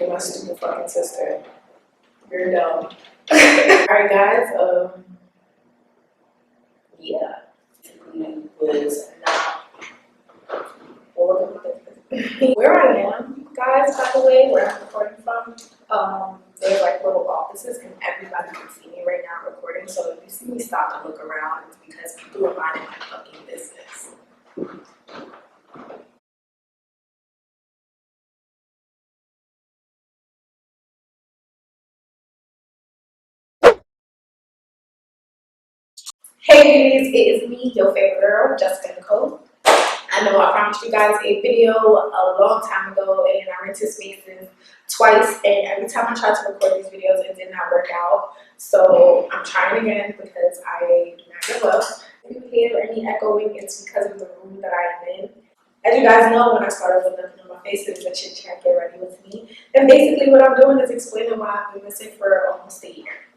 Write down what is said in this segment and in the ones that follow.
at my stupid fucking sister. You're dumb. Alright guys, yeah. Was not where I am, guys, by the way, where I'm recording from, there's like little offices and everybody can see me right now recording, so if you see me stop and look around, it's because people are minding my fucking business. Hey beauties, it is me, your favorite girl, Jessica Nicole. I know I promised you guys a video a long time ago and I rented spaces twice, and every time I tried to record these videos it did not work out. So I'm trying again because I do not give up. If you hear any echoing, it's because of the room that I am in. As you guys know, when I started with nothing on my face, it was a chit chat, get ready with me. And basically what I'm doing is explaining why I've been missing for almost a year.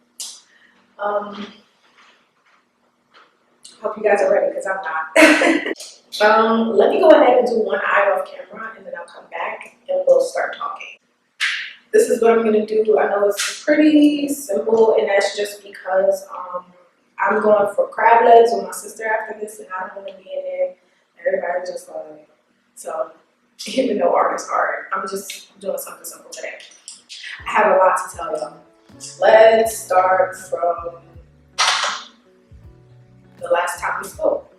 Hope you guys are ready because I'm not. Let me go ahead and do one eye off camera and then I'll come back and we'll start talking. This is what I'm gonna do. I know it's pretty simple, and that's just because I'm going for crab legs with my sister after this, and I don't want to be in there. Everybody's just like, so even though art is art, I'm just doing something simple today. I have a lot to tell y'all. Let's start from the last time we spoke.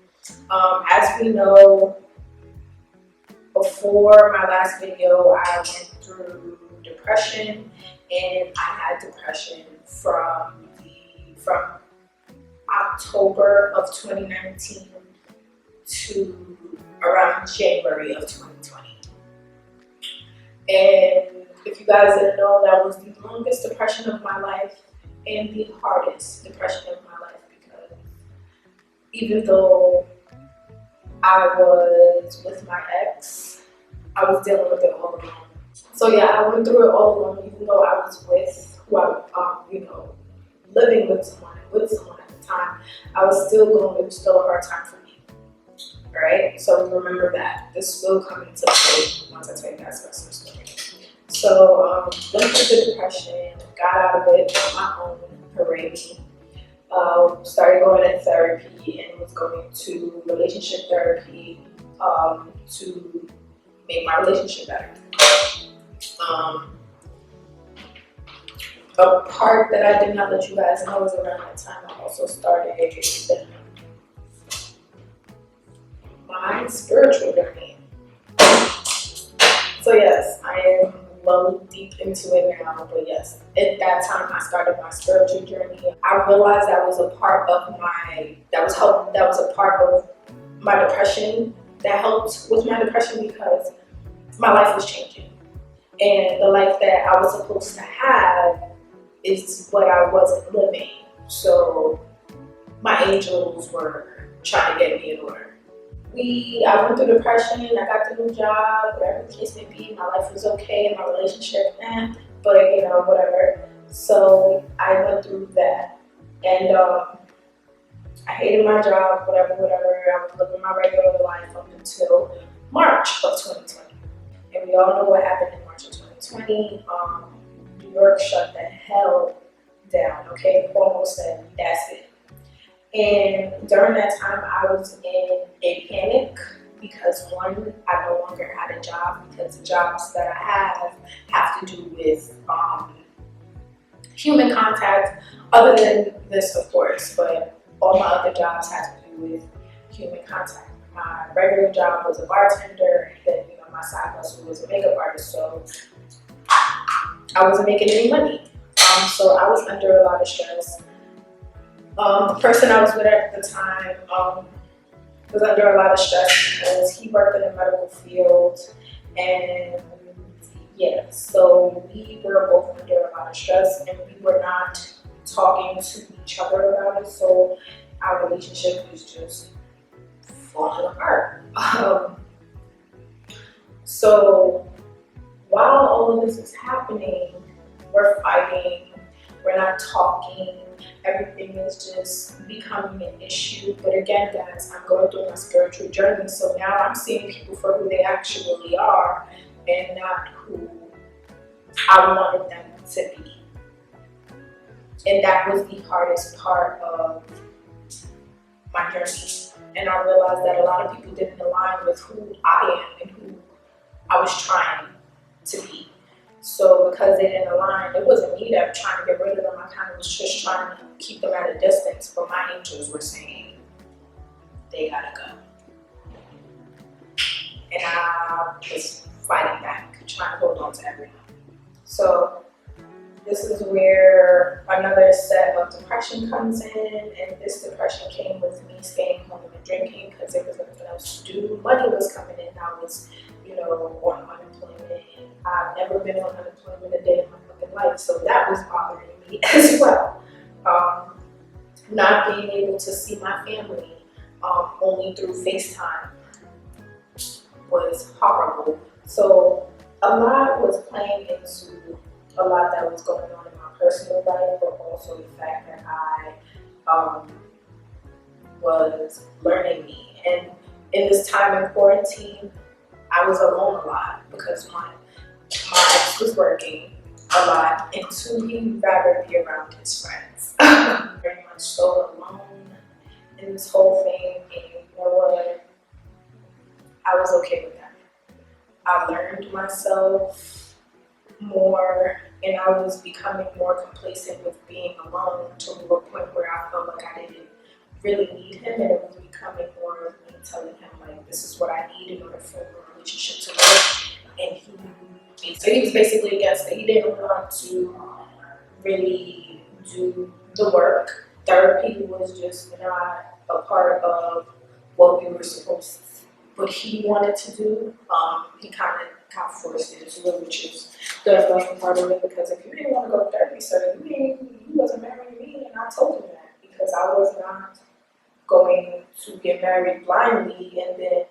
As we know, before my last video, I went through depression, and I had depression from October of 2019 to around January of 2020. And if you guys didn't know, that was the longest depression of my life and the hardest depression of my life, because even though I was with my ex, I was dealing with it all alone. So yeah, I went through it all alone, even though I was with who living with someone at the time. I was still going. It was still a hard time for me. All right, so remember that this will come into play once I tell you guys the rest of the story. So went through the depression, got out of it on my own, hooray me. Started going to therapy and was going to relationship therapy to make my relationship better. A part that I did not let you guys know is around that time I also started my spiritual journey. So yes, I am well deep into it now, but yes, at that time I started my spiritual journey. I realized that was a part of my depression, that helped with my depression, because my life was changing. And the life that I was supposed to have is what I wasn't living. So my angels were trying to get me in order. I went through depression, I got the new job, whatever the case may be, my life was okay, my relationship, but you know, whatever. So I went through that. And I hated my job, whatever. I was living my regular life up until March of 2020. And we all know what happened in March of 2020. New York shut the hell down, okay? Cuomo said, that's it. And during that time, I was in a panic because, one, I no longer had a job, because the jobs that I have to do with human contact, other than this, of course, but all my other jobs had to do with human contact. My regular job was a bartender, and then, you know, my side hustle was a makeup artist, so I wasn't making any money. So I was under a lot of stress. The person I was with at the time was under a lot of stress because he worked in the medical field, and yeah, so we were both under a lot of stress and we were not talking to each other about it, so our relationship was just falling apart. So while all of this is happening, we're fighting, we're not talking, everything is just becoming an issue. But again, guys, I'm going through my spiritual journey, so now I'm seeing people for who they actually are and not who I wanted them to be. And that was the hardest part of my journey. And I realized that a lot of people didn't align with who I am and who I was trying to be. So because they didn't align, it wasn't me that was trying to get rid of them. I kind of was just trying to keep them at a distance. But my angels were saying, they gotta go. And I was fighting back, trying to hold on to everyone. So this is where another set of depression comes in, and this depression came with me staying home and drinking because there was nothing else to do. Money was coming in, I was, on unemployment. I've never been on unemployment a day in my fucking life, so that was bothering me as well. Not being able to see my family only through FaceTime was horrible. So a lot was playing into a lot that was going on in my personal life, but also the fact that I was learning me. And in this time in quarantine, I was alone a lot because my ex was working a lot, and two, he'd rather be around his friends. Very much so alone in this whole thing, and you know what? I was okay with that. I learned myself more, and I was becoming more complacent with being alone to a point where I felt like I didn't really need him, and it was becoming more of me telling him, like, this is what I need in order for a relationship to work. And he was basically against it. He didn't want to really do the work. Therapy was just not a part of what we were supposed to, what he wanted to do. He kind of got forced into it, which is the unfortunate part of it, because if you didn't want to go to therapy, sir, you wasn't marrying me, and I told him that, because I was not going to get married blindly, and then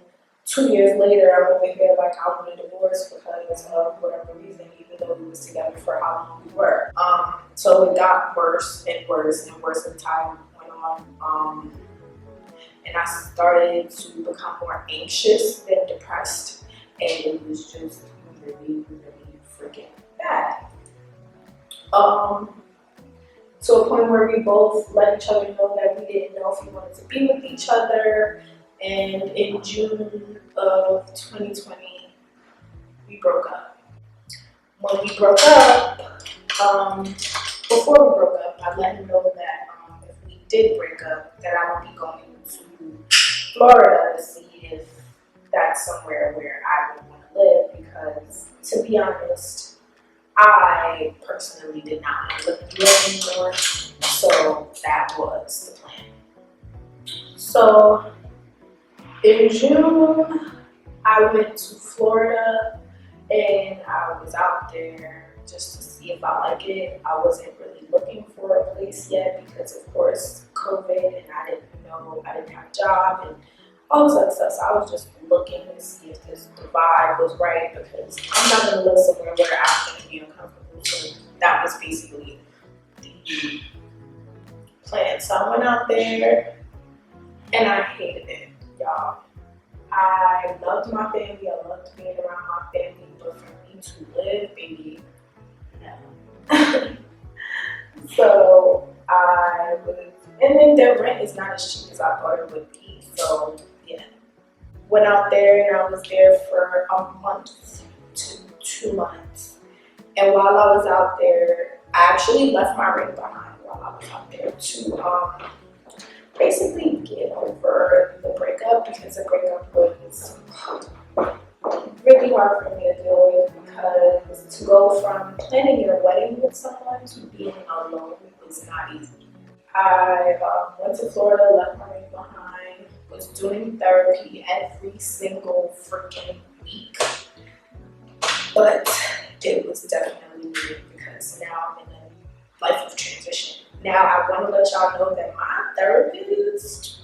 2 years later, I'm over here like I want a divorce because of whatever reason, even though we was together for how long we were. So it got worse and worse and worse as time went on. And I started to become more anxious than depressed, and it was just really, really freaking bad. To a point where we both let each other know that we didn't know if we wanted to be with each other. And in June of 2020, we broke up. When we broke up, before we broke up, I let him know that if we did break up, that I would be going to Florida to see if that's somewhere where I would want to live, because, to be honest, I personally did not want to live in New York anymore, so that was the plan. So in June, I went to Florida, and I was out there just to see if I like it. I wasn't really looking for a place yet because, of course, COVID, and I didn't have a job and all this other stuff. So I was just looking to see if the vibe was right, because I'm not going to live somewhere where I'm going to be uncomfortable. So that was basically the plan. So I went out there, and I hated it, y'all. I loved my family. I loved being around my family, but for me to live, baby, no. So I was, and then their rent is not as cheap as I thought it would be. So yeah, went out there, and I was there for a month to 2 months. And while I was out there, I actually left my ring behind while I was out there to basically get over the breakup, because the breakup was really hard for me to deal with, because to go from planning your wedding with someone to being alone was not easy. I went to Florida, left my ring behind, was doing therapy every single freaking week, but it was definitely needed, because now I'm in a life of transition. Now I want to let y'all know that my therapist,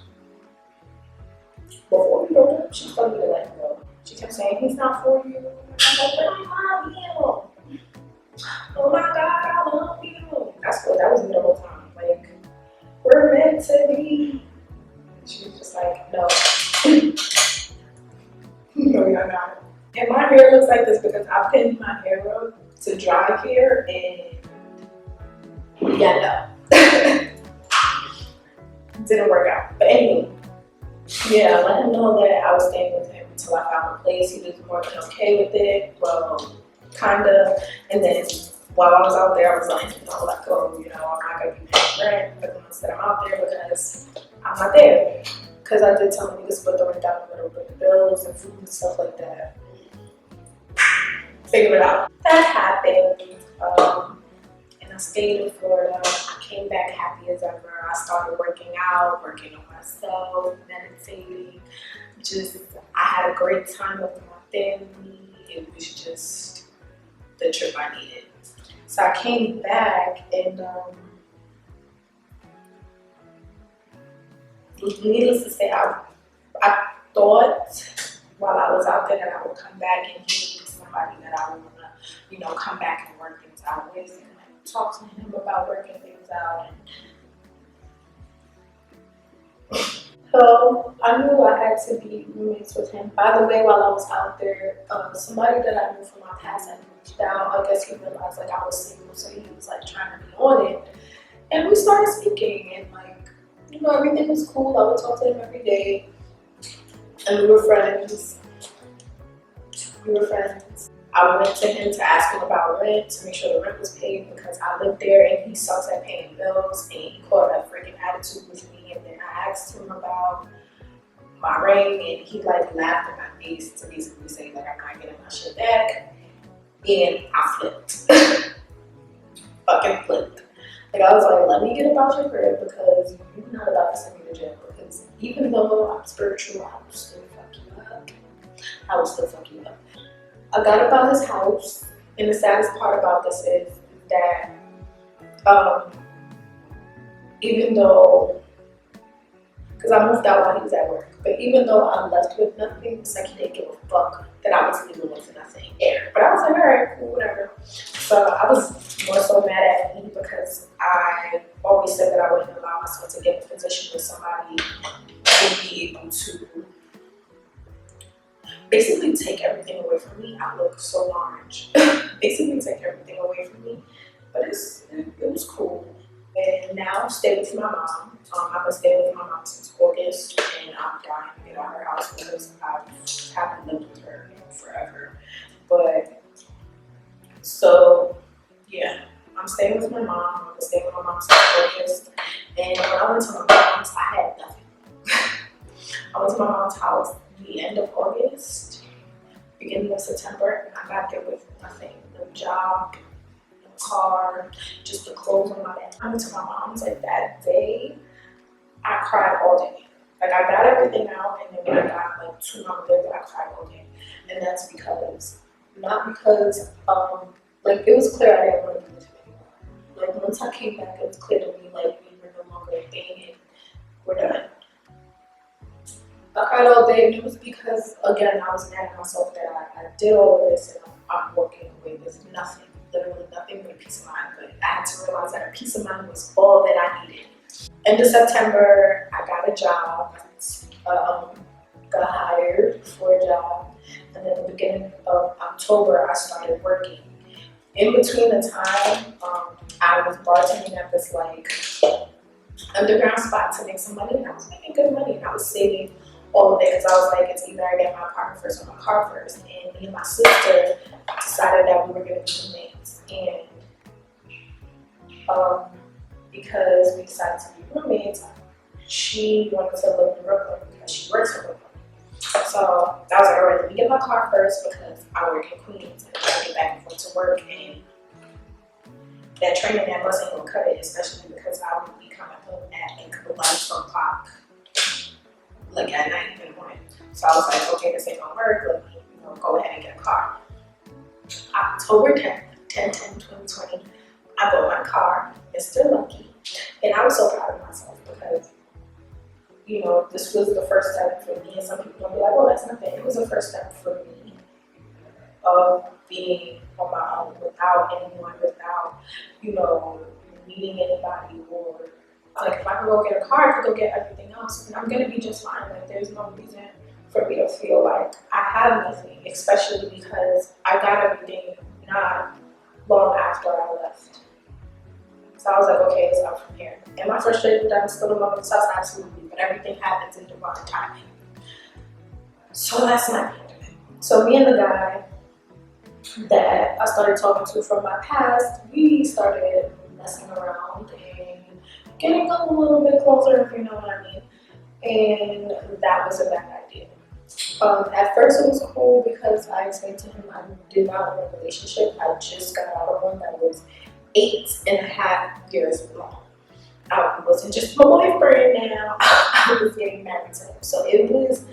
before we broke up, she told me to let him go. She kept saying, he's not for you. I'm like, but I love him. Oh my God, I love you. That was me the whole time. Like, we're meant to be. She was just like, no. No, you're not. And my hair looks like this because I pinned my hair up to drive here, and yeah, no. Didn't work out. But anyway, yeah, I let him know that I was staying with him until I found a place. He was more than okay with it. Well, kinda. And then while I was out there, I was like, like, oh, I'm not gonna be paying rent for the months that I'm out there because I'm not there. Because I did tell him he could split the rent down the middle with the bills and food and stuff like that. Figure it out. That happened. And I stayed in Florida. I came back happy as ever. I started working out, working on myself, meditating. I had a great time with my family. It was just the trip I needed. So I came back, and needless to say, I thought while I was out there that I would come back and he would be somebody that I would want to, come back and work things out with, and talk to him about working things out. So I knew I had to be roommates with him. By the way, while I was out there, somebody that I knew from my past had reached out. I guess he realized like I was single, so he was like trying to be on it. And we started speaking, and everything was cool. I would talk to him every day, and we were friends. I went to him to ask him about rent, to make sure the rent was paid because I lived there and he sucks at paying bills, and he caught a freaking attitude with me. And then I asked him about my ring, and he like laughed in my face to basically say like I'm not getting my shit back. And I flipped. Fucking flipped. Like I was like, let me get about your crib because you're not about to send me to jail. Because even though I'm spiritual, I will still fuck you up. I got about his house, and the saddest part about this is that even though, because I moved out while he was at work, but even though I left with nothing, it's like he didn't give a fuck that I was leaving with nothing. But I was like, all right, cool, whatever. So I was more so mad at me because I always said that I wouldn't allow myself to get in a position with somebody who would be able to basically take everything away from me. I look so large. Basically take everything away from me. But it was cool. And now I stay with my mom. I've been staying with my mom since August, and I'm dying to get out of her house because I haven't lived with her forever. But so yeah, I'm staying with my mom. I've been staying with my mom since August. And when I went to my mom's, I had nothing. I went to my mom's house the end of August, beginning of September, and I got there with nothing. No job, no car, just the clothes on my back. I went to my mom's like that day, I cried all day. Like I got everything out, and then when I got like 2 months later, I cried all day. And that's because, not because, like it was clear I didn't want to be with him anymore. Like once I came back, it was clear to me like we were no longer a thing and we're done. I cried all day, and it was because, again, I was mad at myself that I did all of this and I'm walking away with nothing, literally nothing but a peace of mind. But I had to realize that a peace of mind was all that I needed. End of September, I got a job, got hired for a job, and then the beginning of October, I started working. In between the time, I was bartending at this like underground spot to make some money, and I was making good money, and I was saving all of it because I was like, it's either I get my apartment first or my car first. And me and my sister decided that we were going to be roommates. And because we decided to be roommates, she wanted to live in Brooklyn because she works in Brooklyn. So I was like, all right, let me get my car first because I work in Queens and I gotta get back and forth to work. And that train and that bus ain't gonna cut it, especially because I would be coming home at like 12 o'clock. Like at night in the morning. So I was like, okay, this ain't gonna work. Let me go ahead and get a car. October 10th, 2020, I bought my car, Mr. Lucky. And I was so proud of myself because, this was the first step for me. And some people don't be like, well, that's nothing. It was the first step for me of being on my own without anyone, without, needing anybody or like if I could go get a car, I could go get everything else, and I'm gonna be just fine. Like there's no reason for me to feel like I have nothing, especially because I got everything not long after I left. So I was like, okay, it's up from here. Am I frustrated that I'm still in love with this house? Absolutely, but everything happens in divine timing. So that's my end of it. So me and the guy that I started talking to from my past, we started messing around and getting a little bit closer, if you know what I mean. And that was a bad idea. At first it was cool because I explained to him I did not want a relationship. I just got out of one that was 8.5 years long. I wasn't just my boyfriend now, I was getting married to him. So it was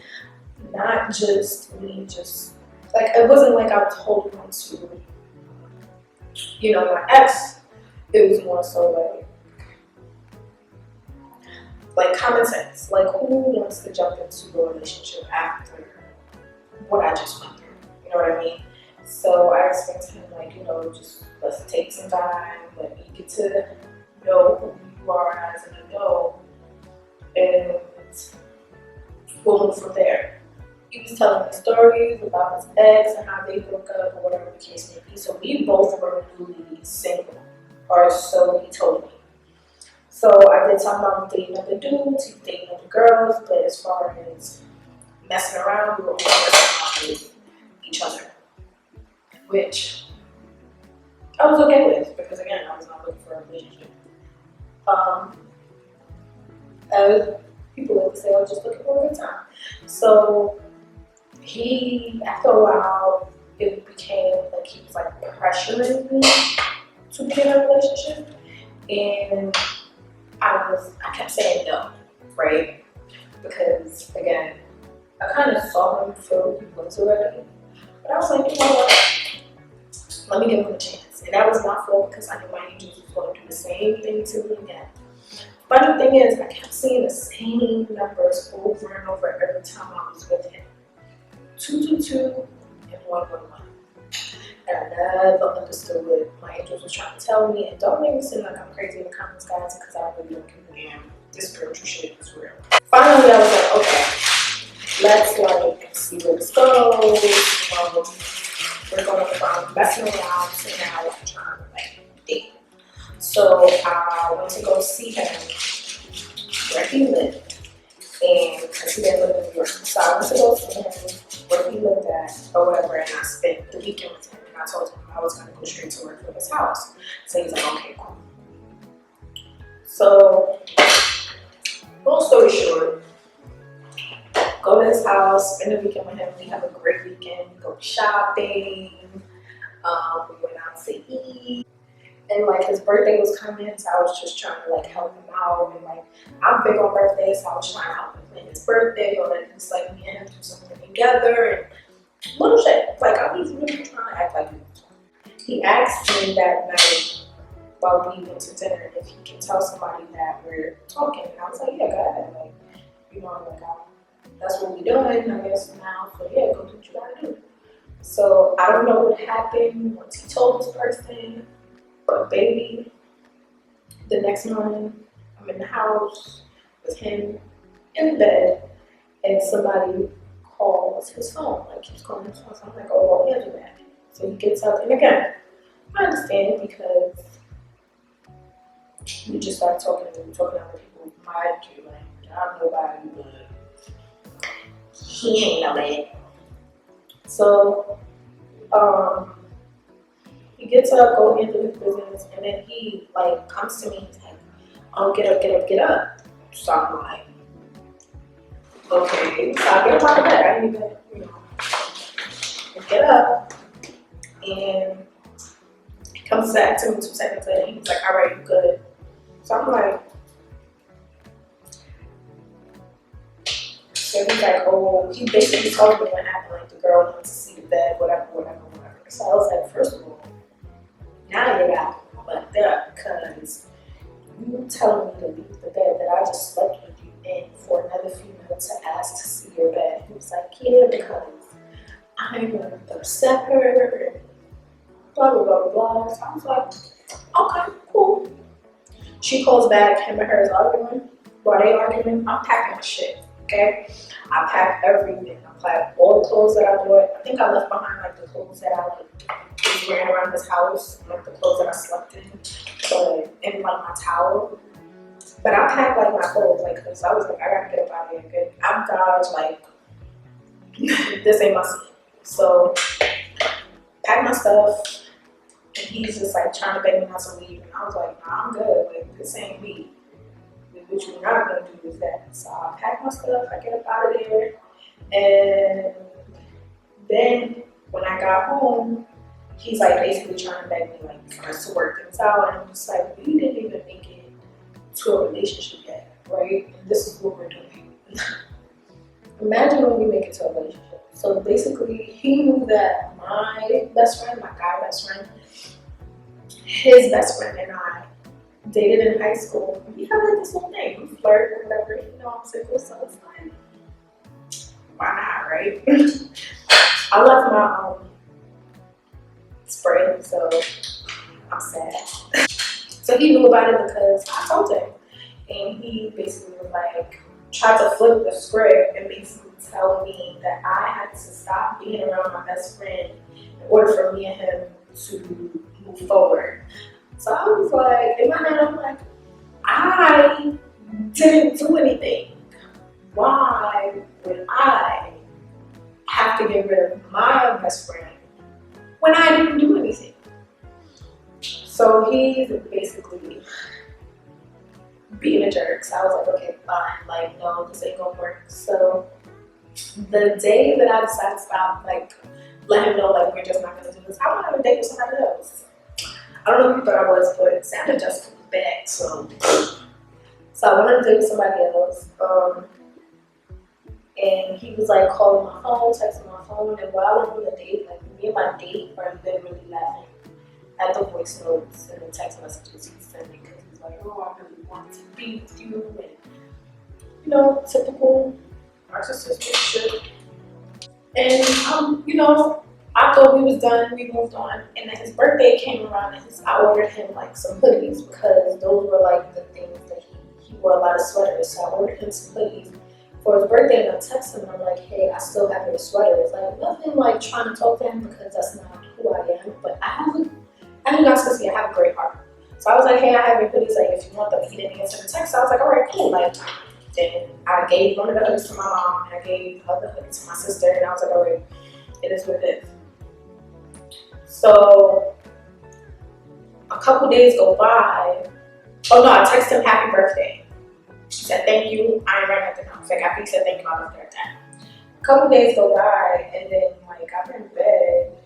not just me, just like, it wasn't like I was holding on to, you know, my ex. It was more so like common sense. Like, who wants to jump into a relationship after what I just went through? You know what I mean? So I explained to him, like, you know, just let's take some time, let me get to know who you are as an adult, and we'll move from there. He was telling me stories about his ex and how they broke up or whatever the case may be. So we both were newly single, or so he told me. So I did talk about dating other dudes, he dating other girls, but as far as messing around, we were always messing around with each other, which I was okay with because, again, I was not looking for a relationship. As people like to say, I was just looking for a good time. So he, after a while, it became like he was like pressuring me to be in a relationship, and I kept saying no, right? Because, again, I kind of saw him for who he was already, but I was like, you know what? Let me give him a chance. And that was my fault because I knew my angels was going to do the same thing to me again. Funny thing is, I kept seeing the same numbers over and over every time I was with him. 222 and 111. And I never understood what my angels was trying to tell me. And don't make me seem like I'm crazy in the comments, guys, because I really don't give a damn. This spiritual shit is real. Finally, I was like, okay, let's like see where this goes. We're going from messing around to now like trying to like date. So I went to go see him where he lived, and because he didn't live in New York. So I went to go see him where he lived at or whatever, and I spent the weekend with him, and I told him I was going to go straight to work for his house. So he's like, okay, cool. So long story short, go to his house, spend the weekend with him. We have a great weekend. We go shopping. We went out to eat. And like his birthday was coming, so I was just trying to like help him out. And like I'm big on birthdays, so I was trying to help him plan his birthday, or at least like me and him do something together and little shit. Like I was really trying to act like he asked me that night while we went to dinner if he can tell somebody that we're talking. And I was like, yeah, go ahead. Like, you know, like that's what we're doing, I guess now. So yeah, go do what you gotta do. So I don't know what happened once he told this person. But baby, the next morning, I'm in the house with him in the bed, and somebody calls his phone, like keeps calling his phone. So I'm like, oh, I'll answer that. So he gets up, and again, I understand because we just started talking to other people. Mind you, like, I'm nobody, but he ain't nobody. So, he gets up, go into his business, and then he like comes to me. He's like, "Oh, get up, get up, get up." So I'm like, "Okay." So I get up out of bed. I didn't even, I get up, and he comes back to me 2 seconds later. He's like, "All right, you good?" So I'm like, so he's like, "Oh," he basically told me what happened. Like the girl wanted to see the bed, whatever. So I was like, first of all, now you got me fucked up because you telling me to leave the bed that I just slept with you in for another female to ask to see your bed. He was like, yeah, because I'm an upsetter and blah, blah, blah, blah. So I was like, okay, cool. She calls back, him and her is arguing. While they arguing, I'm packing my shit. Okay, I packed everything. I packed all the clothes that I bought. I think I left behind like the clothes that I was wearing around this house, like the clothes that I slept in, but in like my towel. But I packed like my clothes, like, cause I was like, I gotta get up out of here. Good. I'm dodged, like, this ain't my scene. So, pack my stuff, and he's just like trying to beg me not to leave, and I was like, nah, I'm good. Like, this ain't me. What you're not gonna do is that. So I pack my stuff, I get up out of there, and then when I got home, he's like basically trying to beg me like for us to work things out, and I'm just like, we didn't even make it to a relationship yet, right? And this is what we're doing. Imagine when we make it to a relationship. So basically, he knew that my best friend, my guy best friend, his best friend and I dated in high school. We had like this whole thing, we flirt or whatever, you know, I'm single, so it's like, why not, right? I left my spray, so I'm sad. So he knew about it because I told him, and he basically was like, tried to flip the script and basically tell me that I had to stop being around my best friend in order for me and him to move forward. So I was like, in my head, I'm like, I didn't do anything. Why would I have to get rid of my best friend when I didn't do anything? So he's basically being a jerk. So I was like, okay, fine. Like, no, this ain't gonna work. So the day that I decided to stop, like, let him know, like, we're just not gonna do this, I went on a date with somebody else. I don't know if you thought I was, but Santa just comes back, so I went on a date with somebody else, and he was like calling my phone, texting my phone, and while I'm on the date, like me and my date are literally laughing at the voice notes and the text messages he's sending, because he's like, oh, I really want to be with you, and you know, typical narcissistic shit. And you know, I thought we was done, we moved on, and then his birthday came around, and I ordered him like some hoodies because those were like the things that he wore, a lot of sweaters. So I ordered him some hoodies for his birthday, and I texted him, and I'm like, hey, I still have your sweaters. Like, nothing like trying to talk to him because that's not who I am, but as you guys can see, I have a great heart. So I was like, hey, I have your hoodies, like if you want them. He didn't answer the text, so I was like, all right, cool. Like, then I gave one of the hoodies to my mom, and I gave the other hoodie to my sister, and I was like, all right, it is what it is. So a couple days go by. Oh no, I texted him happy birthday. He said thank you. I ain't writing nothing else. Like after he said thank you, I left it at that. A couple days go by, and then like I'm in bed,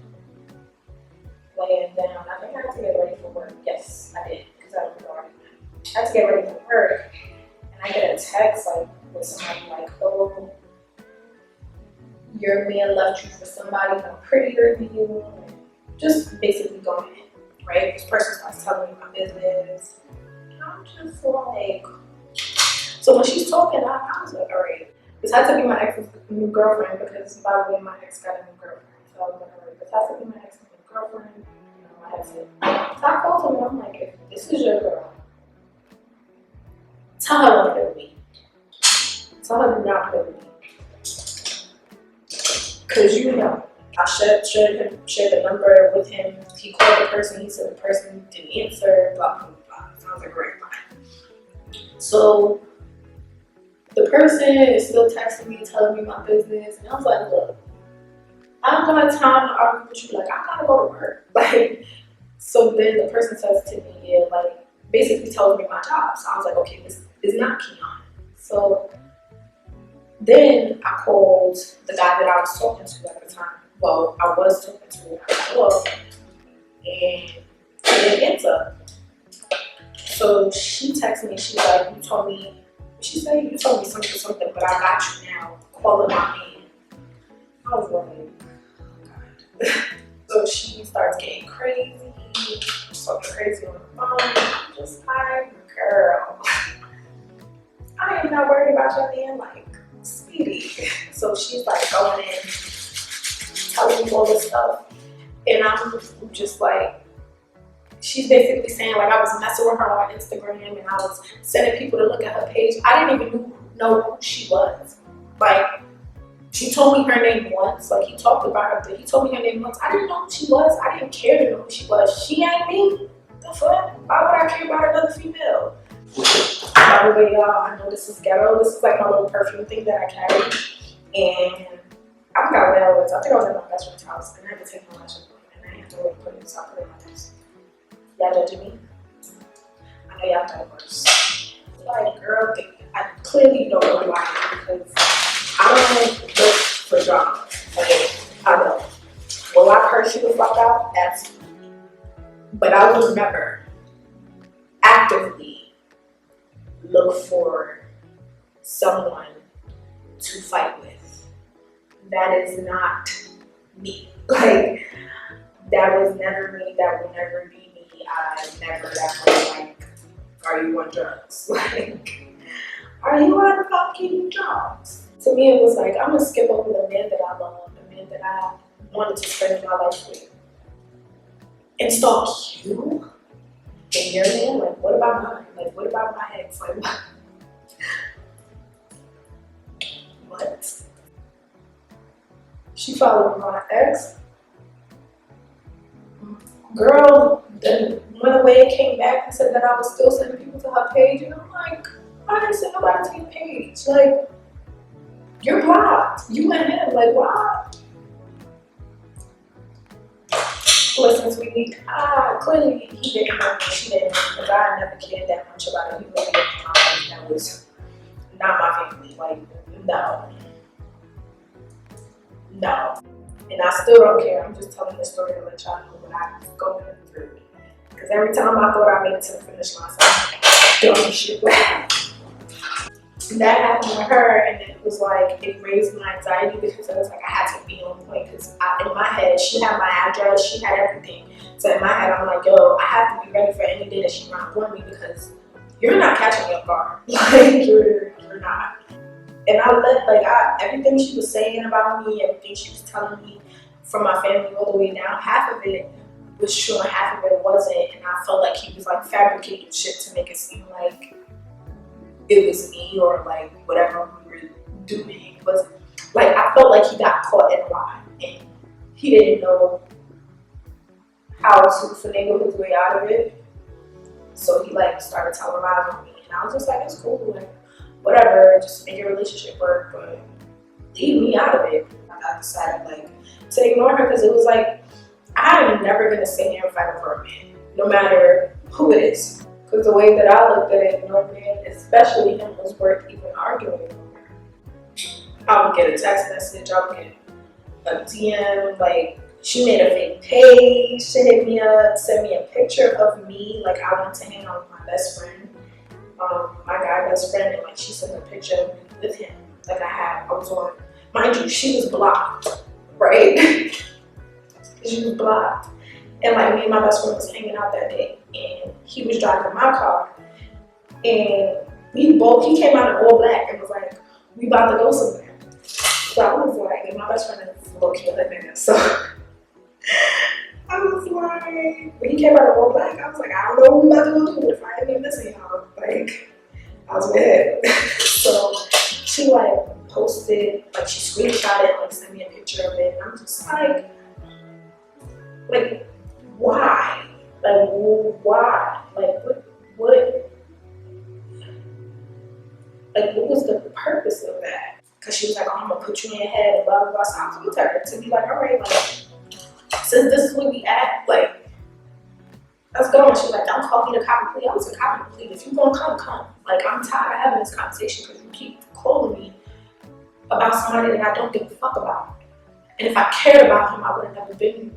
laying down. I think I had to get ready for work. Yes, I did, because I was already. I had to get ready for work, and I get a text like with somebody like, oh, your man left you for somebody more prettier than you. Just basically going in, right? This person starts telling me my business. And I'm just like, so when she's talking, I was like, all right. This had to be my ex's new girlfriend because by the way, my ex got a new girlfriend. So I was like, all right, this has to be my ex's new girlfriend. You know, I had to. So I called him and I'm like, if this is your girl, tell her not to play with me. Tell her to not play with me. Because you know, I shared the number with him. He called the person, he said the person didn't answer, blah, blah, blah. Sounds like great, fine. So the person is still texting me, telling me my business, and I was like, look, I don't have time to argue with you, like, I gotta go to work. Like, so then the person says to me, yeah, like, basically tells me my job. So I was like, okay, this is not Keon. So then I called the guy that I was talking to at the time. Well, I was talking to and he didn't answer. So she texted me, she's like, you told me, she said, you told me something, but I got you now, calling my man. I was like, oh God. So she starts getting crazy, talking crazy on the phone. I'm just like, girl, I ain't not worried about your man, like, sweetie. So she's like going in, telling me all this stuff, and I'm just like, she's basically saying like I was messing with her on Instagram and I was sending people to look at her page. I didn't even know who she was. Like, she told me her name once. Like, he talked about her, but he told me her name once. I didn't know who she was. I didn't care to know who she was. She ain't me. The fuck? Why would I care about another female? By the way, y'all, I know this is ghetto. This is like my little perfume thing that I carry. And I forgot what that was. I think I was at my best friend's house and I had to take my lashes off. And I had to really put it, so I put it in my purse. Y'all judging me? I know y'all thought it worse. Like, girl, I clearly don't know who I am because I don't look for drama. Like, I don't. Will I curse you the fuck out? Absolutely. But I will never actively look for someone to fight with. That is not me. Like, that was never me. That will never be me. I never ever like, are you on drugs? Like, are you on fucking drugs? To me, it was like, I'm gonna skip over the man that I love, the man that I wanted to spend my life with. And stalk you and your man? Like, what about mine? Like, what about my ex? Like, what? She followed my ex. Girl then went away and came back and said that I was still sending people to her page. And I'm like, I didn't send nobody to your page. Like, you're blocked. You and him. Like, why? Listen, sweetie, clearly he didn't know me, she didn't, because I never cared that much about it. He really didn't know me. That was not my family. Like, no. No. And I still don't care. I'm just telling this story to let y'all know what I was going through. Because every time I thought I made it to the finish line, so dumb shit would happen. That happened with her, and it was like, it raised my anxiety because I was like, I had to be on point. Because in my head, she had my address, she had everything. So in my head, I'm like, yo, I have to be ready for any day that she run up on me because you're not catching me off guard. Like, you're not. And I let, like, everything she was saying about me, everything she was telling me from my family all the way down, half of it was true and half of it wasn't. And I felt like he was like fabricating shit to make it seem like it was me or like whatever we were doing was like, I felt like he got caught in a lie and he didn't know how to finagle his way out of it. So he like started telling lies on me and I was just like, it's cool, like whatever, just make your relationship work, but leave me out of it. I decided like to ignore her because it was like, I'm never gonna sit here and fight over a man, no matter who it is. Because the way that I looked at it, no man, especially him, was worth even arguing over. I would get a text message, I would get a DM, like, she made a fake page to hit me up, send me a picture of me, like I went to hang out with my best friend, my guy best friend, and like she sent a picture of me with him. Like I was on, mind you, she was blocked, right? She was blocked. And like me and my best friend was hanging out that day and he was driving my car and he came out in all black and was like, we about to go somewhere. So I was like, and my best friend is a low key like nigga, so I was like, when he came out in all black, I was like, I don't know what we about to go do if I ain't even missing y'all. Like, I was mad. So she like posted, like she screenshot it, like sent me a picture of it, and I'm just like why? Like, why? Like, like, what was the purpose of that? Because she was like, oh, I'm gonna put you in your head and blah, blah, blah. So I told her to be like, all right, like, since this is what we at, like, let's go. And she was like, don't call me to cop a plea. I was a cop a plea. If you gonna come, come. Like, I'm tired of having this conversation because you keep calling me about somebody that I don't give a fuck about. And if I cared about him, I would have never been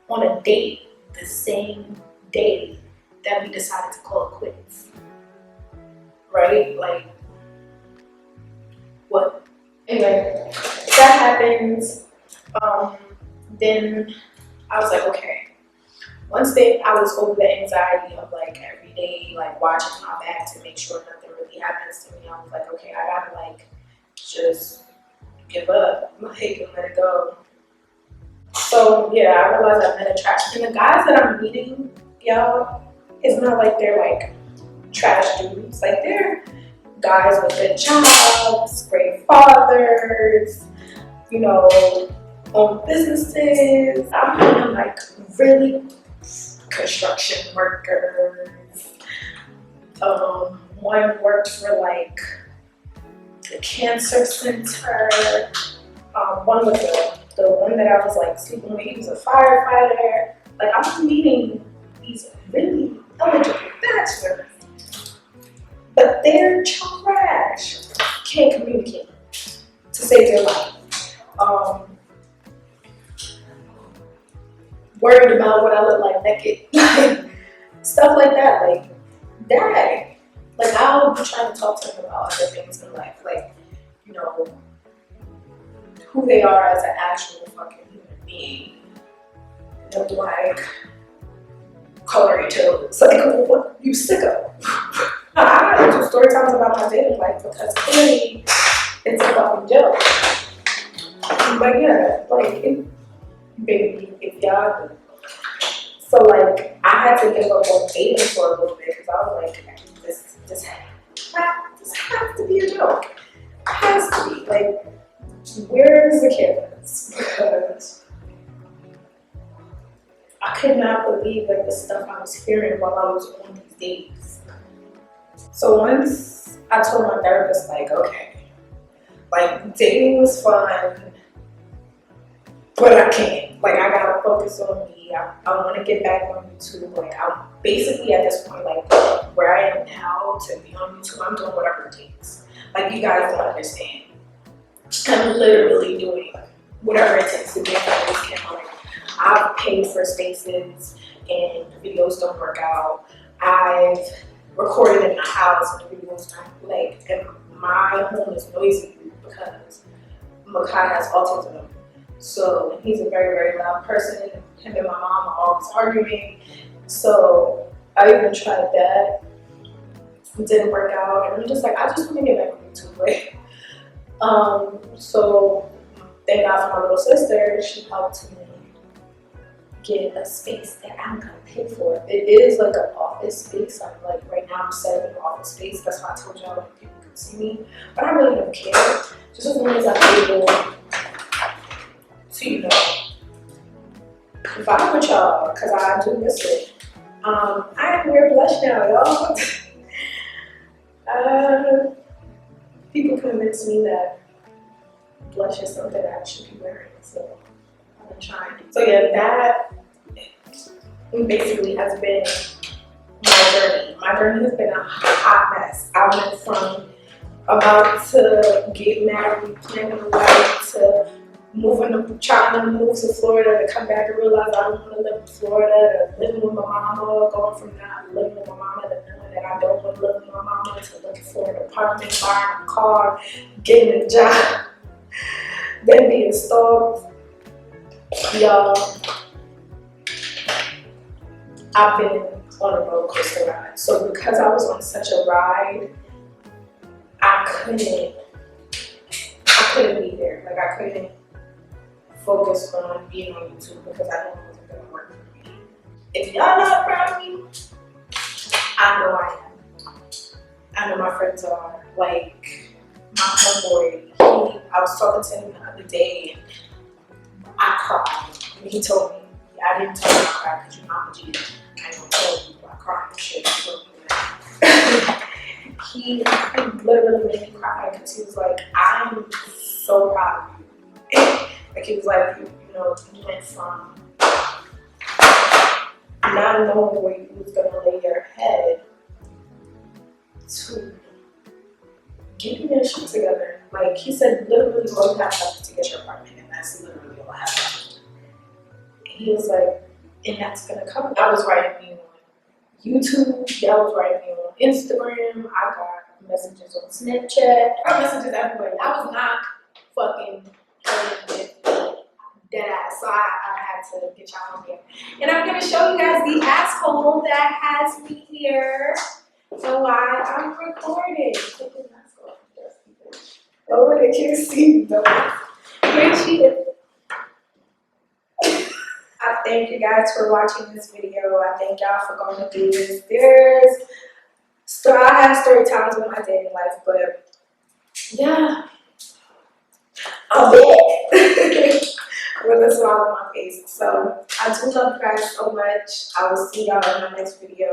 on a date the same day that we decided to call it quits. Right? Like, what? Anyway, that happens. Then I was like, okay. Once I was over the anxiety of like every day, like watching my back to make sure nothing really happens to me. I was like, okay, I gotta like just give up, like, and let it go. So yeah, I realized I've been attracted. And the guys that I'm meeting, y'all, it's not like they're like trash dudes. Like guys with good jobs, great fathers, you know, own businesses. I'm having like really construction workers. One worked for like the cancer center. One was the one that I was like sleeping with, he was a firefighter. Like I'm meeting these really eligible bachelors, but they're trash. Can't communicate to save their life. Worried about what I look like naked, stuff like that. Like, dang. Like I'll be trying to talk to them about other things in life, like, you know, who they are as an actual fucking human being. They'll be like, coloring toes. Like, what? You sicko. I gotta do story times about my dating life because clearly it's a fucking joke. But yeah, like, baby, if y'all do. So like, I had to give up on dating for a little bit because I was like, this has to be a joke. It has to be. Like, where's the cameras? Because I could not believe like the stuff I was hearing while I was on these dates. So once I told my therapist, like, okay, like dating was fun, but I can't. Like, I gotta focus on me. I want to get back on YouTube. Like, I'm basically at this point, like where I am now, to be on YouTube, I'm doing whatever it takes. Like, you guys don't understand. I'm literally doing whatever it takes to get on this camera. Like, I've paid for spaces and the videos don't work out. I've recorded in my house and the videos don't, like, and my home is noisy because Makai has autism. So he's a very, very loud person. Him and my mom are always arguing. So I even tried that. It didn't work out. And I'm just like, I just want to get back on YouTube. Like, so thank God for my little sister. She helped me get a space that I'm gonna pay for. It is like an office space. I'm like, right now I'm setting an office space. That's why I told y'all like people could see me. But I really don't care. Just as long as I'm able to, you know, vibe with y'all, because I do miss it. I wear blush now, y'all. People convince me that blush is something that I should be wearing, so I've been trying. So yeah, that basically has been my journey. My journey has been a hot mess. I went from about to get married, planning a wedding, to trying to move to Florida, to come back and realize I don't want to live in Florida, to living with my mama, going from not living with my mama to knowing that I don't want to live with my mama, to looking for an apartment, buying a car, getting a job, then being stalked. Y'all, I've been on a roller coaster ride. So because I was on such a ride, I couldn't be there. Like, I couldn't focus on being on YouTube because I know it wasn't gonna work for me. If y'all not proud of me, I know I am. I know my friends are. Like, my homeboy, I was talking to him the other day and I cried. And he told me, I didn't tell you I cried because you're not a G. I don't tell you I cried and shit. He literally made me cry because he was like, I'm so proud of you. Like, he was like, you know, you went from not knowing where you was gonna lay your head to getting your shit together. Like, he said, literally, all you have left to get your apartment, and that's literally all I have left. And he was like, and that's gonna come. I was writing me on YouTube, y'all was writing me on Instagram, I got messages on Snapchat, I got messages everywhere. I was not fucking with dead ass, so I had to get y'all on here. And I'm gonna show you guys the asshole that has me here. So while I'm recording, oh, they can't see me though. Here she is. I thank you guys for watching this video. I thank y'all for going through this. There's So I have story times with my dating life, but yeah, I'm back with a smile on my face. So I do love you guys so much. I will see y'all in my next video.